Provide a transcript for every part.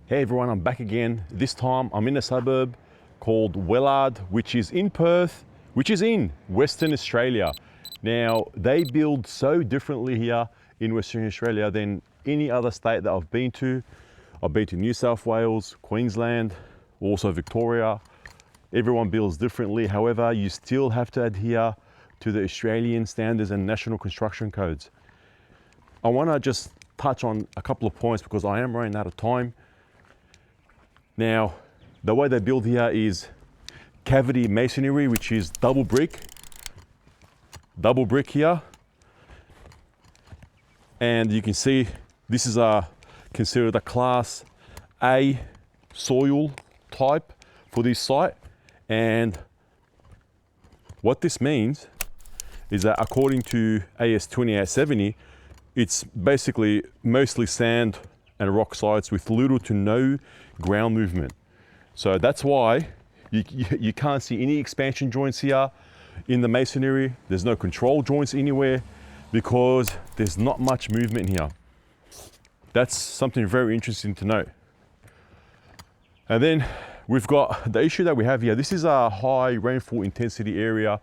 Hey everyone, I'm back again. This time I'm in a suburb called Wellard, which is in Perth, which is in Western Australia. Now, they build so differently here in Western Australia than any other state that I've been to. I've been to New South Wales, Queensland, also Victoria. Everyone builds differently. However, you still have to adhere to the Australian standards and national construction codes. I want to just touch on a couple of points because I am running out of time. Now, the way they build here is cavity masonry, which is double brick here. And you can see this is considered a class A soil type for this site. And what this means is that according to AS 2870, it's basically mostly sand and rock sites with little to no ground movement. So that's why you can't see any expansion joints here in the masonry. There's no control joints anywhere because there's not much movement here. That's something very interesting to note. And then we've got the issue that we have here. This is a high rainfall intensity area,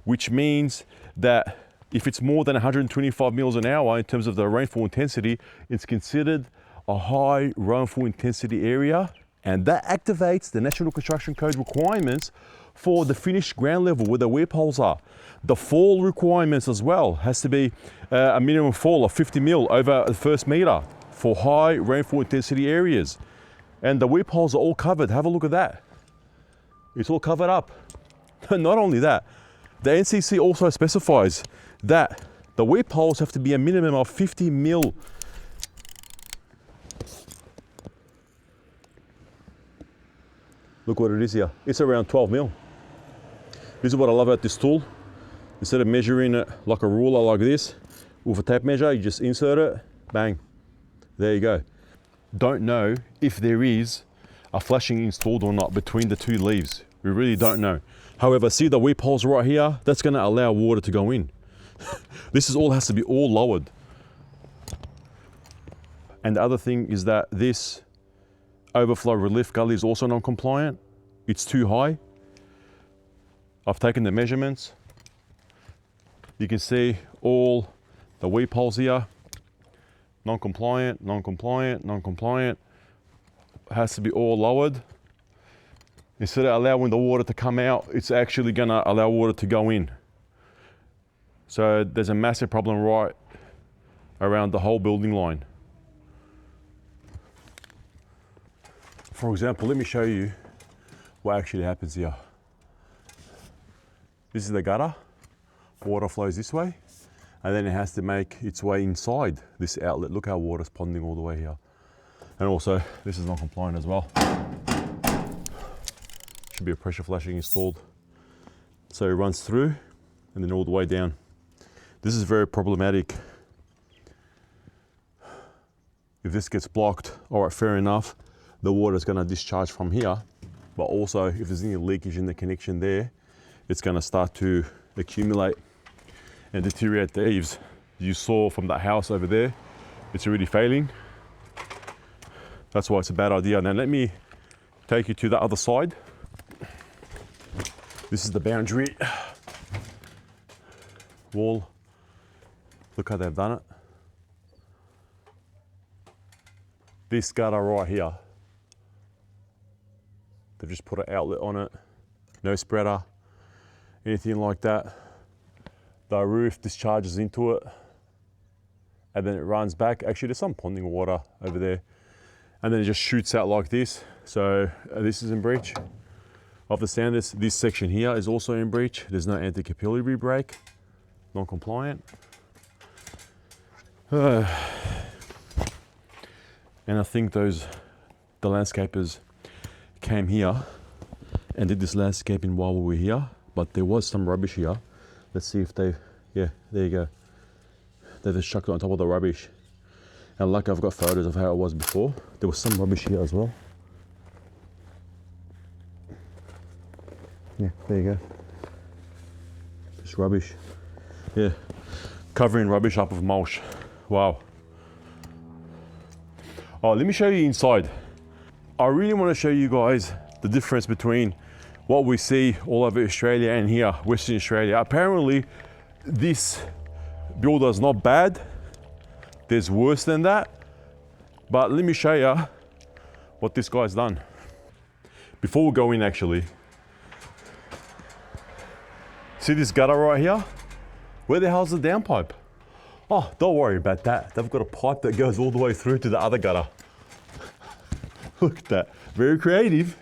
which means that if it's more than 125 mils an hour in terms of the rainfall intensity, it's considered a high rainfall intensity area, and that activates the National Construction Code requirements for the finished ground level where the weir poles are. The fall requirements as well has to be a minimum fall of 50 mil over the first meter for high rainfall intensity areas. And the weir poles are all covered. Have a look at that. It's all covered up. Not only that, the NCC also specifies that the weir poles have to be a minimum of 50 mil. Look what it is here. It's around 12 mil. This is what I love about this tool. Instead of measuring it like a ruler like this, with a tape measure, you just insert it, bang, there you go. Don't know if there is a flashing installed or not between the two leaves. We really don't know. However, see the weir poles right here? That's gonna allow water to go in. This has to be all lowered. And the other thing is that this overflow relief gully is also non-compliant. It's too high. I've taken the measurements. You can see all the weir poles here. Non-compliant, non-compliant, non-compliant. Has to be all lowered. Instead of allowing the water to come out, it's actually gonna allow water to go in. So there's a massive problem right around the whole building line. For example, let me show you what actually happens here. This is the gutter. Water flows this way, and then it has to make its way inside this outlet. Look how water's ponding all the way here. And also, this is non-compliant as well. Should be a pressure flashing installed. So it runs through and then all the way down. This is very problematic. If this gets blocked, all right, fair enough. The water is going to discharge from here, but also if there's any leakage in the connection there, it's going to start to accumulate and deteriorate the eaves. You saw from that house over there, it's already failing. That's why it's a bad idea. Now let me take you to the other side. This is the boundary wall. Look how they've done it. This gutter right here, they've just put an outlet on it, no spreader, anything like that. The roof discharges into it and then it runs back. Actually, there's some ponding water over there. And then it just shoots out like this. So this is in breach of the standards. This section here is also in breach. There's no anti-capillary break, non-compliant. And I think the landscapers came here and did this landscaping while we were here, but there was some rubbish here. Let's see if yeah, there you go. They just chucked it on top of the rubbish. And like I've got photos of how it was before. There was some rubbish here as well. Yeah, there you go. Just rubbish. Yeah, covering rubbish up with mulch. Wow. Oh, let me show you inside. I really want to show you guys the difference between what we see all over Australia and here, Western Australia. Apparently, this builder is not bad. There's worse than that. But let me show you what this guy's done. Before we go in actually, see this gutter right here? Where the hell's the downpipe? Oh, don't worry about that. They've got a pipe that goes all the way through to the other gutter. Look at that, very creative.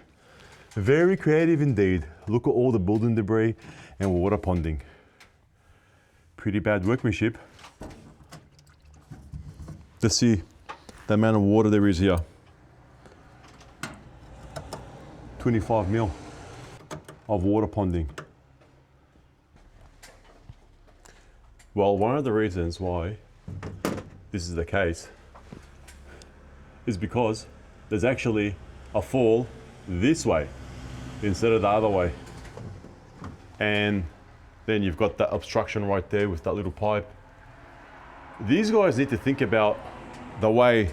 Very creative indeed. Look at all the building debris and water ponding. Pretty bad workmanship. Let's see the amount of water there is here. 25 mil of water ponding. Well, one of the reasons why this is the case is because there's actually a fall this way instead of the other way. And then you've got that obstruction right there with that little pipe. These guys need to think about the way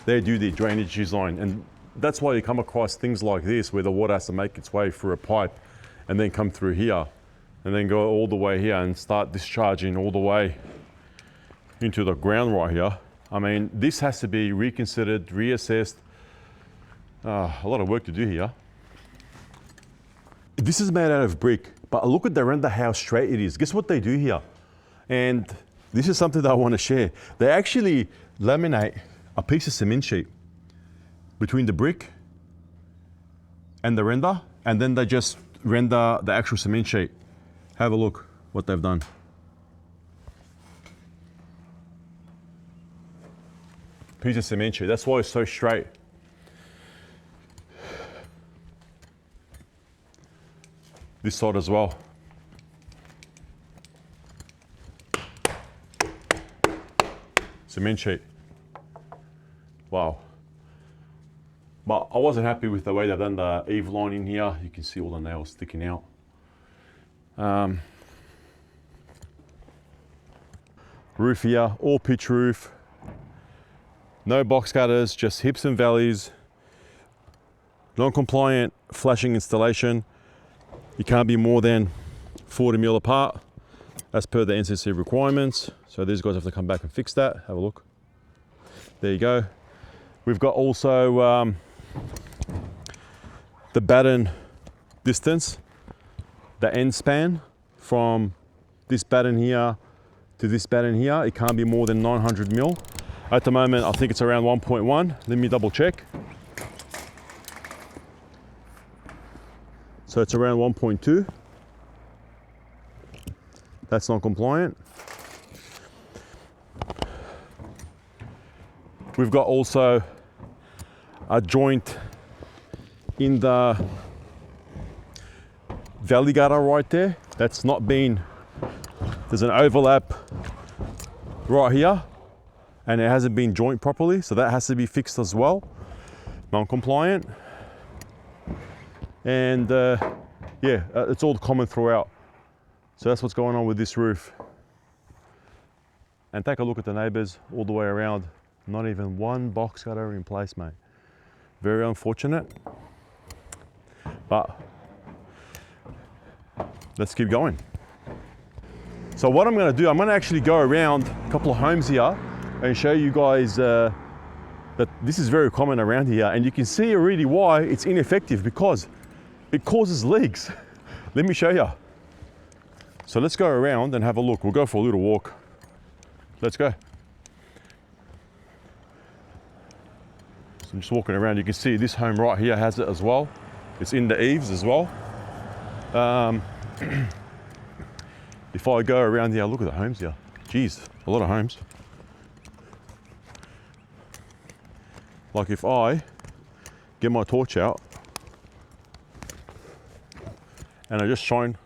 they do their drainage design. And that's why you come across things like this where the water has to make its way through a pipe and then come through here and then go all the way here and start discharging all the way into the ground right here. I mean, this has to be reconsidered, reassessed. A lot of work to do here. This is made out of brick, but look at the render how straight it is. Guess what they do here? And this is something that I want to share. They actually laminate a piece of cement sheet between the brick and the render, and then they just render the actual cement sheet. Have a look what they've done. Piece of cement sheet, that's why it's so straight. This side as well. Cement sheet. Wow. But I wasn't happy with the way they've done the eave line in here. You can see all the nails sticking out. Roof here, all pitch roof. No box cutters, just hips and valleys. Non-compliant flashing installation. You can't be more than 40 mil apart as per the NCC requirements. So these guys have to come back and fix that. Have a look. There you go. We've got also the batten distance, the end span from this batten here to this batten here. It can't be more than 900 mil. At the moment, I think it's around 1.1. Let me double check. So it's around 1.2. That's not compliant. We've got also a joint in the valley gutter right there. That's not been, there's an overlap right here and it hasn't been joined properly. So that has to be fixed as well. Non-compliant. And it's all common throughout. So that's what's going on with this roof. And take a look at the neighbours all the way around. Not even one box cutter in place, mate. Very unfortunate. But let's keep going. So what I'm going to do, I'm going to actually go around a couple of homes here and show you guys that this is very common around here. And you can see already why it's ineffective, because it causes leaks. Let me show you. So let's go around and have a look. We'll go for a little walk. Let's go. So I'm just walking around. You can see this home right here has it as well. It's in the eaves as well. If I go around here, look at the homes here. Geez, a lot of homes. Like if I get my torch out and I just shine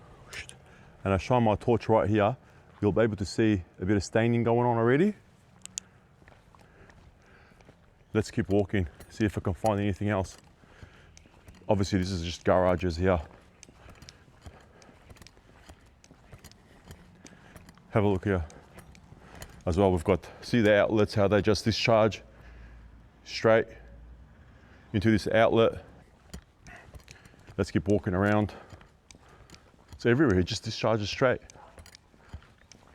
my torch right here, you'll be able to see a bit of staining going on already. Let's keep walking, see if I can find anything else. Obviously this is just garages here. Have a look here as well. We've got, see the outlets, how they just discharge straight into this outlet. Let's keep walking around. It's everywhere, it just discharges straight.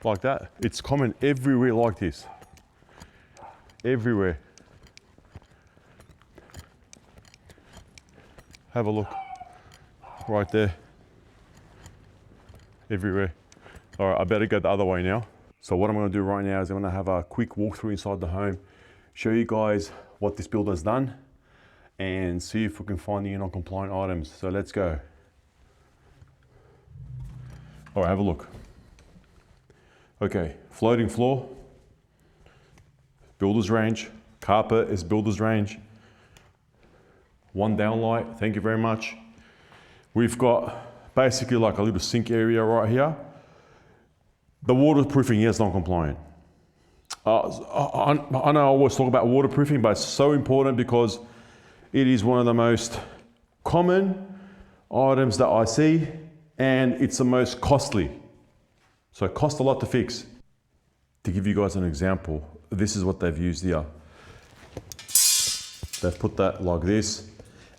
Like that. It's common everywhere like this. Everywhere. Have a look. Right there. Everywhere. All right, I better go the other way now. So what I'm gonna do right now is I'm gonna have a quick walkthrough inside the home, show you guys what this builder's done, and see if we can find the non-compliant items. So let's go. All right, have a look. Okay, floating floor, builder's range, carpet is builder's range, one downlight, thank you very much. We've got basically like a little sink area right here. The waterproofing here is non-compliant. I know I always talk about waterproofing, but it's so important because it is one of the most common items that I see, and it's the most costly. So it costs a lot to fix. To give you guys an example, this is what they've used here. They've put that like this,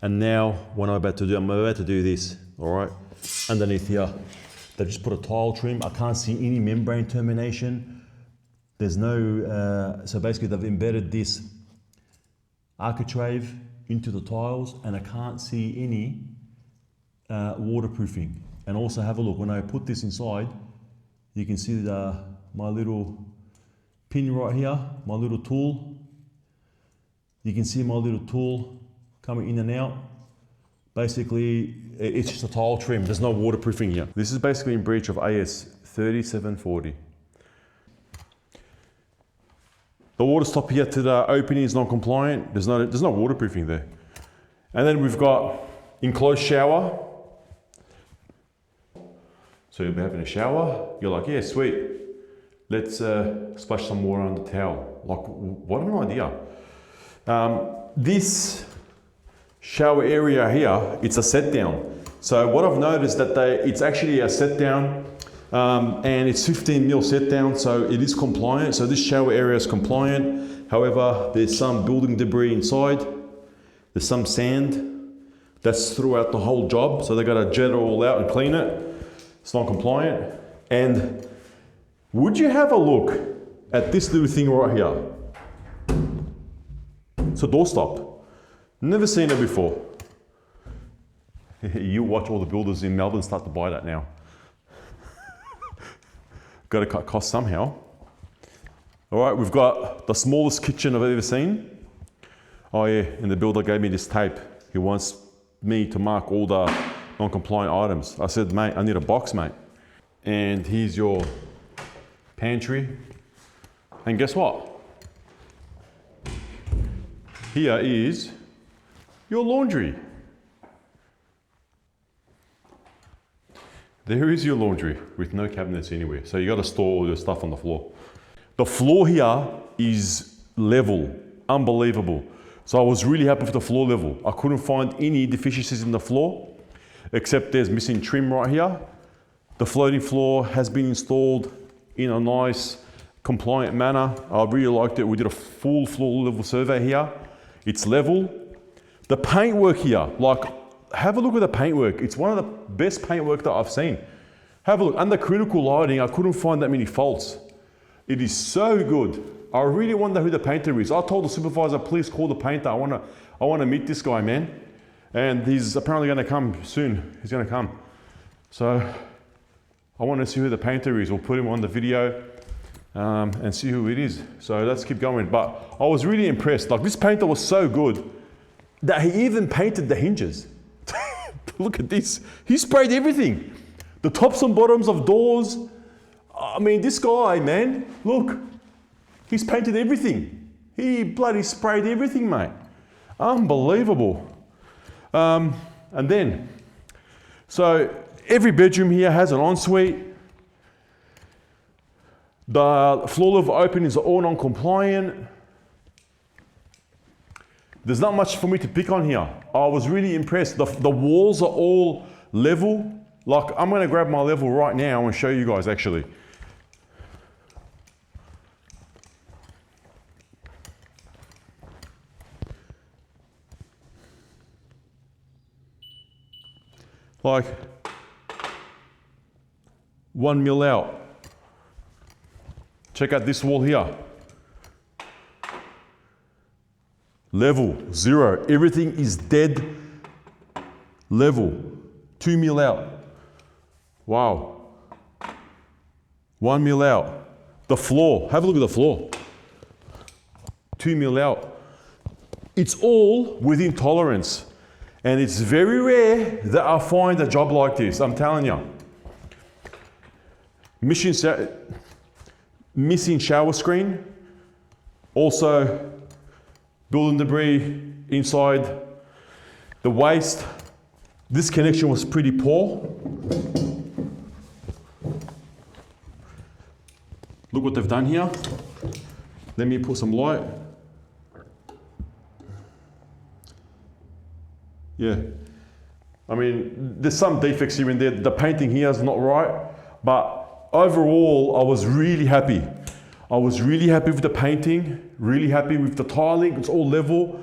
and now what I'm about to do this, all right? Underneath here, they've just put a tile trim. I can't see any membrane termination. There's no, so basically they've embedded this architrave into the tiles, and I can't see any waterproofing. And also have a look, when I put this inside, you can see my little pin right here, my little tool. You can see my little tool coming in and out. Basically, it's just a tile trim. There's no waterproofing here. This is basically in breach of AS 3740. The water stop here to the opening is non-compliant. There's no waterproofing there. And then we've got enclosed shower. So you'll be having a shower. You're like, yeah, sweet. Let's splash some water on the towel. Like, what an idea. This shower area here, it's a set down. So what I've noticed that it's actually a set down, and it's 15 mil set down, so it is compliant. So this shower area is compliant. However, there's some building debris inside. There's some sand that's throughout the whole job. So they got to jet it all out and clean it. It's not compliant. And would you have a look at this little thing right here? It's a doorstop. Never seen it before. You watch all the builders in Melbourne start to buy that now. Got to cut costs somehow. All right, we've got the smallest kitchen I've ever seen. Oh yeah, and the builder gave me this tape. He wants me to mark all the non-compliant items. I said, mate, I need a box, mate. And here's your pantry. And guess what? Here is your laundry. There is your laundry with no cabinets anywhere. So you got to store all your stuff on the floor. The floor here is level, unbelievable. So I was really happy with the floor level. I couldn't find any deficiencies in the floor, except there's missing trim right here. The floating floor has been installed in a nice, compliant manner. I really liked it. We did a full floor level survey here. It's level. The paintwork here, like, have a look at the paintwork. It's one of the best paintwork that I've seen. Have a look. Under critical lighting, I couldn't find that many faults. It is so good. I really wonder who the painter is. I told the supervisor, please call the painter. I want to meet this guy, man. And he's apparently going to come soon. He's going to come. So I want to see who the painter is. We'll put him on the video and see who it is. So let's keep going. But I was really impressed. Like, this painter was so good that he even painted the hinges. Look at this. He sprayed everything. The tops and bottoms of doors. I mean, this guy, man, look. He's painted everything. He bloody sprayed everything, mate. Unbelievable. And then, so every bedroom here has an ensuite. The floor level openings are all non-compliant. There's not much for me to pick on here. I was really impressed. The walls are all level. Like, I'm gonna grab my level right now and show you guys actually. like 1 mil out. Check out this wall here. Level, 0. Everything is dead level. 2 mil out. Wow. 1 mil out. The floor, have a look at the floor. 2 mil out. It's all within tolerance. And it's very rare that I find a job like this, I'm telling you. Missing shower screen. Also, building debris inside the waste. This connection was pretty poor. Look what they've done here. Let me put some light. Yeah. I mean, there's some defects here and there. The painting here is not right, but overall, I was really happy. I was really happy with the painting, really happy with the tiling. It's all level.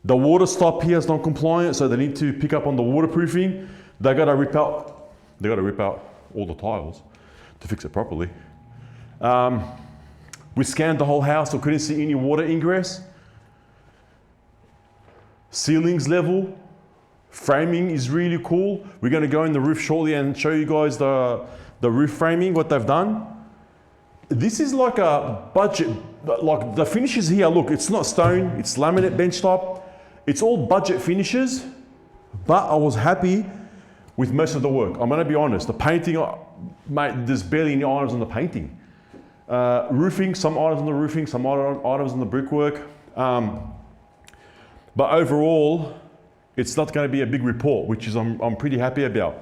The water stop here is not compliant, so they need to pick up on the waterproofing. They gotta rip out all the tiles to fix it properly. We scanned the whole house, so couldn't see any water ingress. Ceilings level. Framing is really cool. We're gonna go in the roof shortly and show you guys the roof framing, what they've done. This is like a budget, like the finishes here, look, it's not stone, it's laminate benchtop. It's all budget finishes, but I was happy with most of the work. I'm gonna be honest, the painting, mate, there's barely any items on the painting. Roofing, some items on the roofing, some items on the brickwork. But overall, it's not going to be a big report, which is I'm pretty happy about.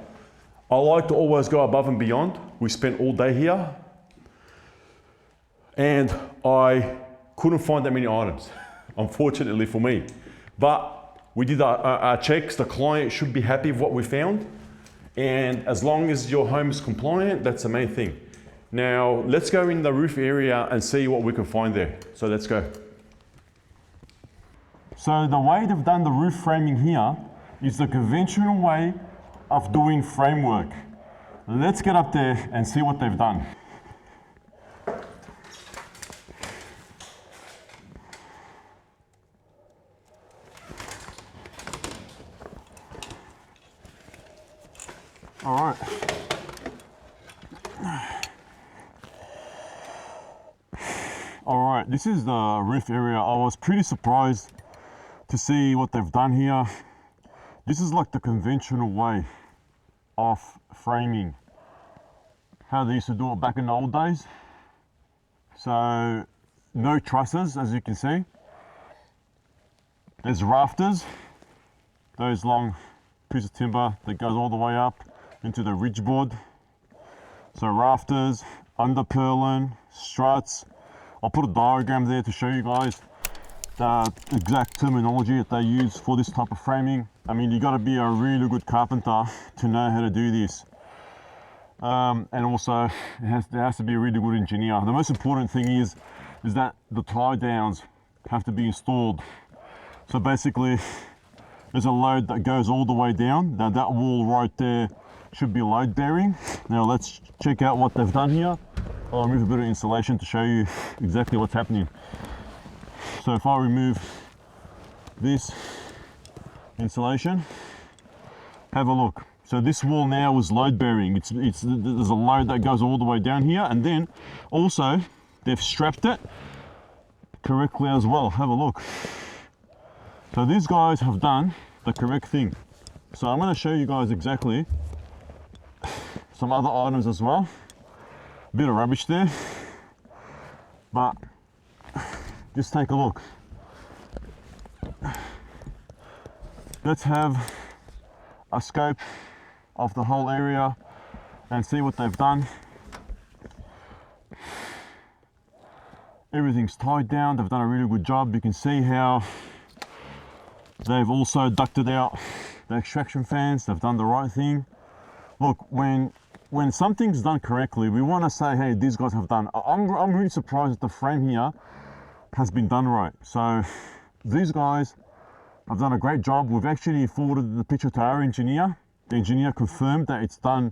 I like to always go above and beyond. We spent all day here, and I couldn't find that many items, unfortunately for me. But we did our checks. The client should be happy with what we found, and as long as your home is compliant, that's the main thing. Now, let's go in the roof area and see what we can find there. So let's go. So the way they've done the roof framing here is the conventional way of doing framework. Let's get up there and see what they've done. All right. All right, this is the roof area. I was pretty surprised to see what they've done here. This is like the conventional way of framing, how they used to do it back in the old days. So no trusses, as you can see. There's rafters, those long pieces of timber that goes all the way up into the ridge board. So rafters, under purlin, struts. I'll put a diagram there to show you guys the exact terminology that they use for this type of framing. I mean, you got to be a really good carpenter to know how to do this. And also, there has to be a really good engineer. The most important thing is that the tie downs have to be installed. So basically, there's a load that goes all the way down. Now that wall right there should be load bearing. Now let's check out what they've done here. I'll remove a bit of insulation to show you exactly what's happening. So if I remove this insulation, have a look. So this wall now is load bearing. There's a load that goes all the way down here, and then also they've strapped it correctly as well. Have a look. So these guys have done the correct thing. So I'm going to show you guys exactly some other items as well. A bit of rubbish there, but just take a look. Let's have a scope of the whole area and see what they've done. Everything's tied down. They've done a really good job. You can see how they've also ducted out the extraction fans. They've done the right thing. Look, when something's done correctly, we want to say, hey, these guys have done. I'm really surprised that the frame here has been done right. So these guys have done a great job. We've actually forwarded the picture to our engineer The engineer confirmed that it's done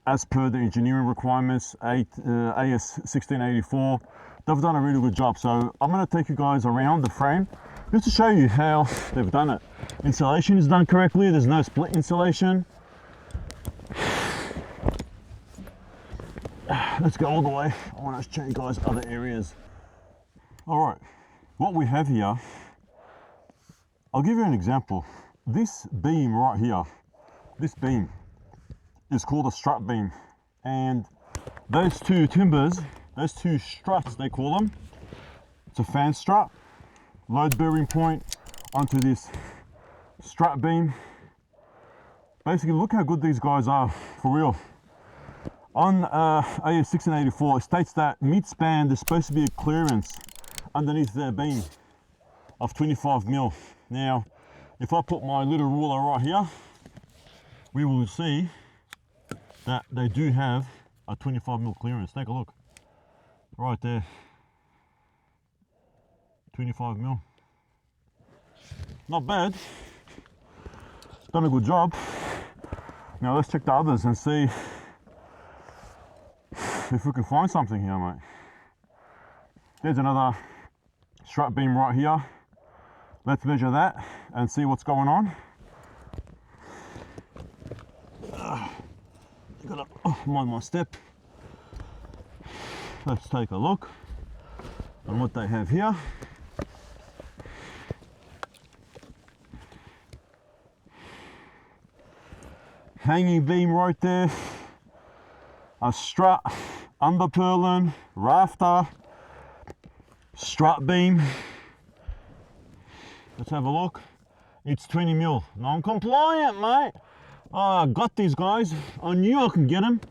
as per the engineering requirements, AS 1684. They've done a really good job. So I'm going to take you guys around the frame just to show you how they've done it. Insulation is done correctly. There's no split insulation. Let's go all the way. I want to show you guys other areas. All right, what we have here, I'll give you an example. This beam right here, this beam is called a strut beam, and those two timbers, those two struts they call them, it's a fan strut, load bearing point onto this strut beam. Basically, look how good these guys are, for real. On AS 1684, it states that mid-span there's supposed to be a clearance underneath their beam of 25 mil. Now, if I put my little ruler right here, we will see that they do have a 25 mil clearance. Take a look, right there, 25 mil. Not bad. Done a good job. Now let's check the others and see if we can find something here, mate. There's another strut beam right here. Let's measure that and see what's going on. Gotta mind my step. Let's take a look on what they have here. Hanging beam right there, a strut, underpurlin, rafter, strut beam. Let's have a look. It's 20 mil, non-compliant, mate. I got these guys. I knew I could get them.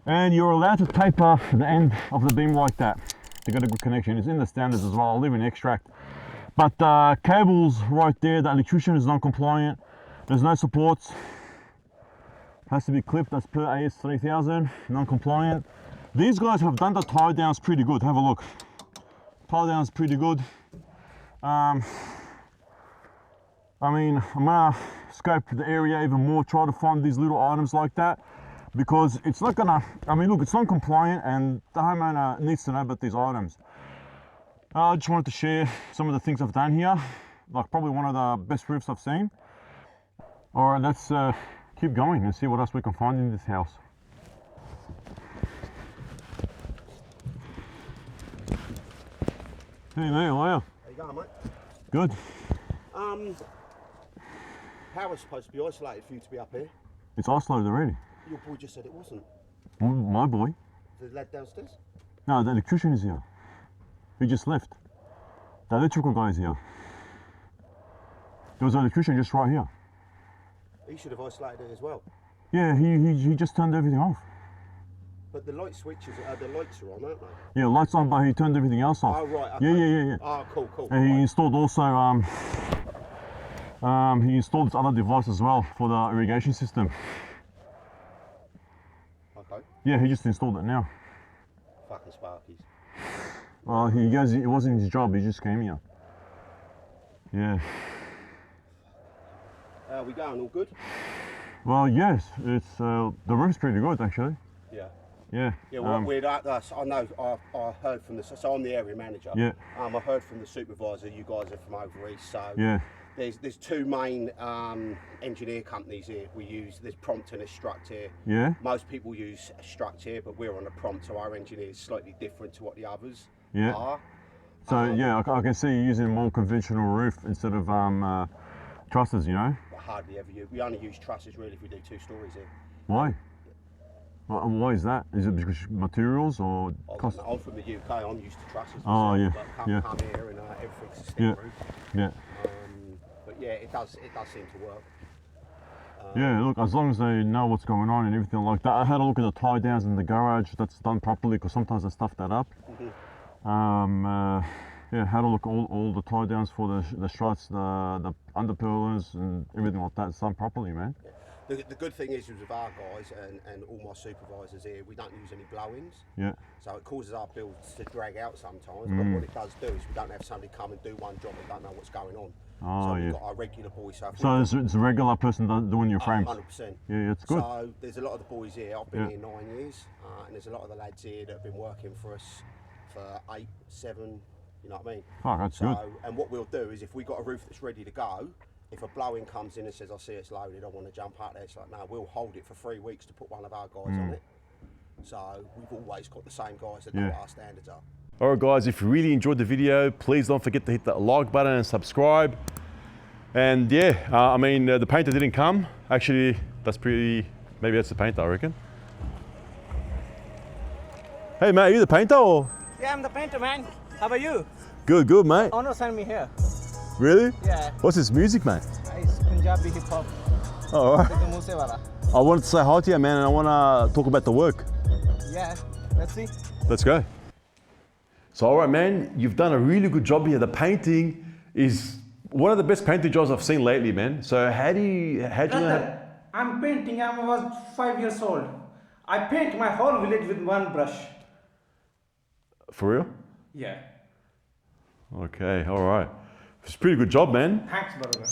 And you're allowed to taper the end of the beam like that to get a good connection. It's in the standards as well. I'll leave an extract. But cables right there, the electrician is non-compliant. There's no supports. Has to be clipped as per AS 3000, non-compliant. These guys have done the tie downs pretty good. Have a look. Tie downs pretty good. I mean, I'm gonna scope the area even more, try to find these little items like that, because it's not gonna, I mean, look, it's non-compliant and the homeowner needs to know about these items. I just wanted to share some of the things I've done here, like probably one of the best roofs I've seen. All right, let's keep going and see what else we can find in this house. Hey mate, how are you? How you going, mate? Good. Power's supposed to be isolated for you to be up here. It's isolated already. Your boy just said it wasn't. My boy? The lad downstairs? No, the electrician is here. He just left. The electrical guy is here. There was an electrician just right here. He should have isolated it as well. Yeah, he just turned everything off. But the light switches, the lights are on, aren't they? Yeah, lights on, but he turned everything else off. Oh, right. Okay. Yeah. Oh, cool. And he Right. installed also, he installed this other device as well for the irrigation system. Okay. Yeah, he just installed it now. Fucking Sparkies. Well, he goes, it wasn't his job, he just came here. Yeah. How are we going? All good? Well, yes, it's, the roof's pretty good actually. Yeah. Yeah. Yeah, well, I know, I heard from so I'm the area manager. Yeah. I heard from the supervisor, you guys are from over east, so Yeah. there's two main engineer companies here. There's Prompt and Struct here. Yeah. Most people use Struct here, but we're on a Prompt, so our engineer is slightly different to what the others Yeah. are. So yeah, I can see you using a more conventional roof instead of trusses, you know? But hardly ever use. We only use trusses really if we do 2 stories here. Why? Why is that? Is it because materials or cost? I'm from the UK. I'm used to trusses. Oh, myself, yeah, but yeah. come here and everything's a stick Yeah. roof. Yeah. But yeah, it does seem to work. Yeah, look, as long as they know what's going on and everything like that. I had a look at the tie downs in the garage. That's done properly because sometimes I stuff that up. Yeah, had a look at all the tie downs for the struts, the underpurlins and everything like that. It's done properly, man. The good thing is with our guys and all my supervisors here, we don't use any blow-ins. Yeah. So it causes our builds to drag out sometimes. But what it does do is we don't have somebody come and do one job and don't know what's going on. Oh, so yeah. we've got our regular boys. So it's a regular person doing your frames? 100%. Yeah, it's good. So there's a lot of the boys here, I've been here 9 years, and there's a lot of the lads here that have been working for us for 8, 7, you know what I mean? Oh, that's good. And what we'll do is if we've got a roof that's ready to go, if a blow-in comes in and says, I see it's loaded, I want to jump out there, it's like, no, we'll hold it for 3 weeks to put one of our guys on it. So we've always got the same guys that know what our standards are. All right, guys, if you really enjoyed the video, please don't forget to hit that like button and subscribe. And yeah, I mean, the painter didn't come. Actually, maybe that's the painter, I reckon. Hey, mate, are you the painter or? Yeah, I'm the painter, man. How about you? Good, good, mate. Honor sent me here. Really? Yeah. What's this music, mate? It's Punjabi hip hop. Oh, all right. With the Muse wala. I wanted to say hi to you, man, and I want to talk about the work. Yeah, let's see. Let's go. So, all right, man, you've done a really good job here. The painting is one of the best painting jobs I've seen lately, man. So how'd you learn? I'm painting. I was 5 years old. I paint my whole village with one brush. For real? Yeah. Okay, all right. It's a pretty good job, man. Thanks, brother.